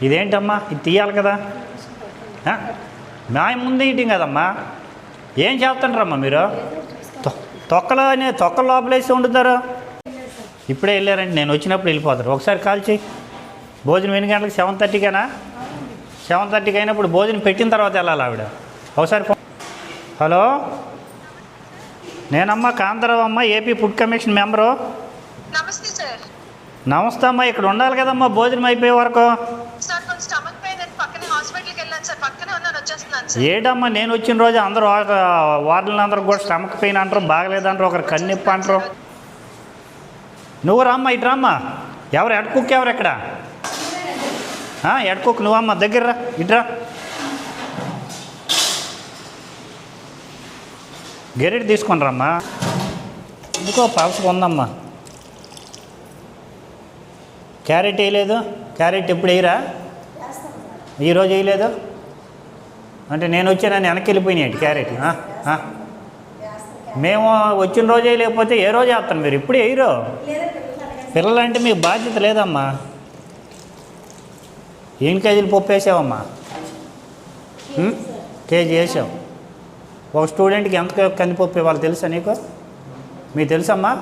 ఇదేంటమ్మా, ఇది తీయాలి కదా. మా ముందే ఇటీం కదమ్మా. ఏం చేస్తుంటారమ్మా మీరు? తొక్కల లోపలేసి వండుతారు. ఇప్పుడే వెళ్ళారంటే నేను వచ్చినప్పుడు వెళ్ళిపోతారు. ఒకసారి కాల్ చేయి. భోజనం ఎన్ని గంటలకు? 7:30కేనా? 7:30కి అయినప్పుడు భోజనం పెట్టిన తర్వాత వెళ్ళాలి ఆవిడ. ఒకసారి హలో, నేనమ్మా కాంతారావు అమ్మ, ఏపీ ఫుడ్ కమిషన్ మెంబరు. నమస్తే సార్. నమస్తే అమ్మా. ఇక్కడ ఉండాలి కదమ్మా భోజనం అయిపోయే వరకు. సార్ కొంచెం స్టమక్ పెయిన్ అని పక్కనే హాస్పిటల్కి వెళ్ళాను సార్. పక్కనే ఉన్నాను, వచ్చేస్తున్నాను సార్. ఏడమ్మా, నేను వచ్చిన రోజు అందరూ వార్డులందరూ కూడా స్టమక్ పెయిన్ అంటారు, బాగలేదంటారు, ఒకరు కన్నెప్పి అంటారు. నువ్వు రామ్మా, ఇటు రామ్మా. ఎవరు హెడ్ కుక్? ఎవరు ఎక్కడ హెడ్ కుక్? నువ్వమ్మా, దగ్గర రా, ఇటురా. గెరెట్ తీసుకొని రమ్మా. ఎందుకో పలసగా ఉందమ్మా. క్యారెట్ వేయలేదు? క్యారెట్ ఎప్పుడు వేయరా? ఈరోజు వేయలేదు అంటే నేను వచ్చానని వెనక్కి వెళ్ళిపోయినాయి క్యారెట్. మేము వచ్చిన రోజు వేయలేకపోతే ఏ రోజు వేస్తాను? మీరు ఇప్పుడు వేయరు. పిల్లలంటే మీకు బాధ్యత లేదమ్మా. ఎన్ని కేజీలు పప్పు వేసావమ్మా? కేజీ వేసావు. ఒక స్టూడెంట్కి ఎంత కందిపప్పు ఇవ్వాలి తెలుసా నీకు? మీకు తెలుసమ్మా?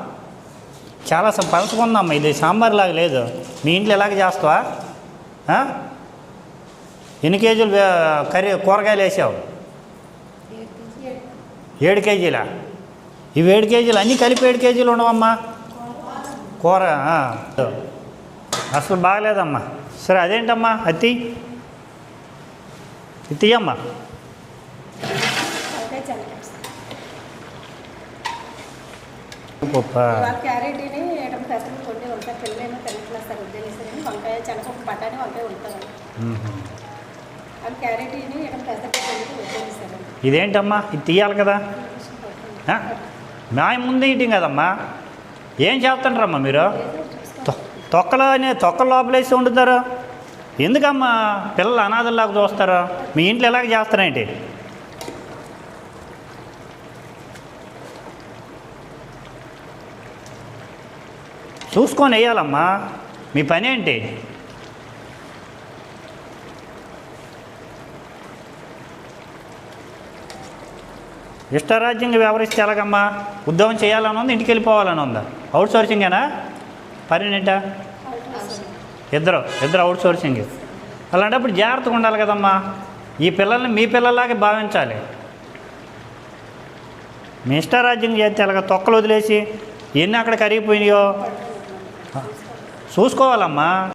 చాలా పలసగా ఉందమ్మా. ఇది సాంబార్ లాగా లేదు. మీ ఇంట్లో ఎలాగ చేస్తావా? ఎన్ని కేజీలు కూరగాయలు వేసావు? 7 కేజీలా? ఇవి 7 కేజీలు అన్నీ కలిపి 7 కేజీలు ఉండవమ్మా కూర. అసలు బాగలేదమ్మా. సరే అదేంటమ్మా, అది తీయమ్మా. ఇదేంటమ్మా, ఇది తీయాలి కదా. మా ముందే ఇటీం కదమ్మా. ఏం చేస్తుంటారమ్మా మీరు? తొక్కల లోపలేసి వండుతారు. ఎందుకమ్మా పిల్లలు అనాథల్లాగా చూస్తారు? మీ ఇంట్లో ఎలాగ చేస్తారేంటి? చూసుకొని వేయాలమ్మా. మీ పని ఏంటి? ఇష్టారాజ్యంగా వ్యవహరిస్తే ఎలాగమ్మా? ఉద్యోగం చేయాలని ఉంది, ఇంటికి వెళ్ళిపోవాలని ఉందా? అవుట్ సోర్సింగేనా? పర్మనెంటా? ఇద్దరు అవుట్ సోర్సింగ్. అలాంటప్పుడు జాగ్రత్తగా ఉండాలి కదమ్మా. ఈ పిల్లల్ని మీ పిల్లల్లాగే భావించాలి. మీ ఇష్టారాజ్యం చేస్తే అలాగ తొక్కలు వదిలేసి ఎన్ని అక్కడ కరిగిపోయినాయో చూసుకోవాలమ్మా.